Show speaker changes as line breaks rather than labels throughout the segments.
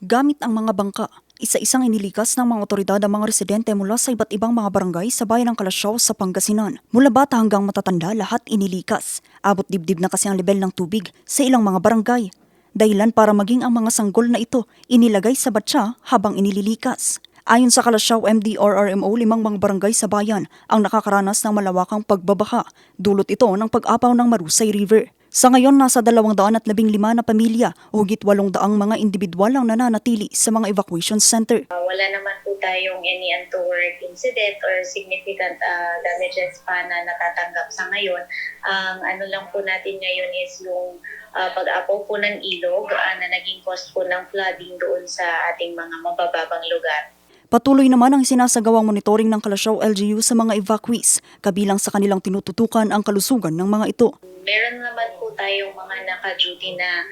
Gamit ang mga bangka, isa-isang inilikas ng mga otoridad ang mga residente mula sa iba't ibang mga barangay sa bayan ng Kalasyaw sa Pangasinan. Mula bata hanggang matatanda, lahat inilikas. Abot dibdib na kasi ang level ng tubig sa ilang mga barangay. Dahilan para maging ang mga sanggol na ito inilagay sa batya habang inililikas. Ayon sa Kalasyaw MDRRMO, 5 mga barangay sa bayan ang nakakaranas ng malawakang pagbabaha. Dulot ito ng pag-apaw ng Marusay River. Sa ngayon, nasa 215 na pamilya o higit 800 mga individual ang nananatili sa mga evacuation center.
Wala naman po tayong any untoward incident or significant damages pa na natatanggap sa ngayon. Ang ano lang po natin ngayon is yung pag-apaw po ng ilog na naging cause po ng flooding doon sa ating mga mabababang lugar.
Patuloy naman ang sinasagawang monitoring ng Kalasyaw LGU sa mga evacuees, kabilang sa kanilang tinututukan ang kalusugan ng mga ito.
Meron naman po tayong mga naka-duty na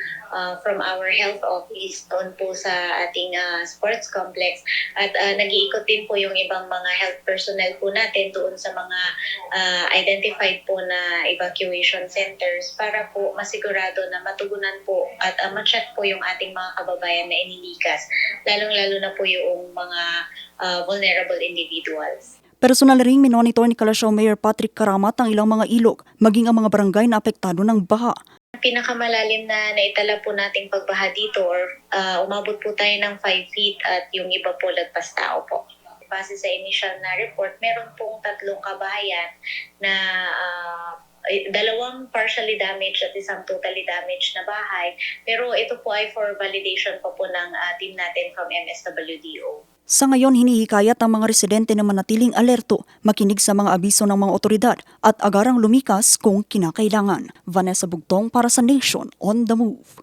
from our health office doon po sa ating sports complex at nag-iikot din po yung ibang mga health personnel po natin doon sa mga identified po na evacuation centers para po masigurado na matugunan po at ma-check po yung ating mga kababayan na inilikas, lalong-lalo na po yung mga vulnerable individuals.
Personal ring minonitor ni Kalasyaw Mayor Patrick Karamat ang ilang mga ilog, maging ang mga barangay na apektado ng baha.
Pinakamalalim na naitala po nating pagbaha dito or umabot po tayo ng 5 feet at yung iba po lagpas tao po. Base sa initial na report, meron pong 3 kabahayan na dalawang partially damaged at isang totally damaged na bahay. Pero ito po ay for validation pa po ng team natin from MSWDO.
Sa ngayon, hinihikayat ang mga residente na manatiling alerto, makinig sa mga abiso ng mga otoridad at agarang lumikas kung kinakailangan. Vanessa Bugtong para sa Nation on the Move.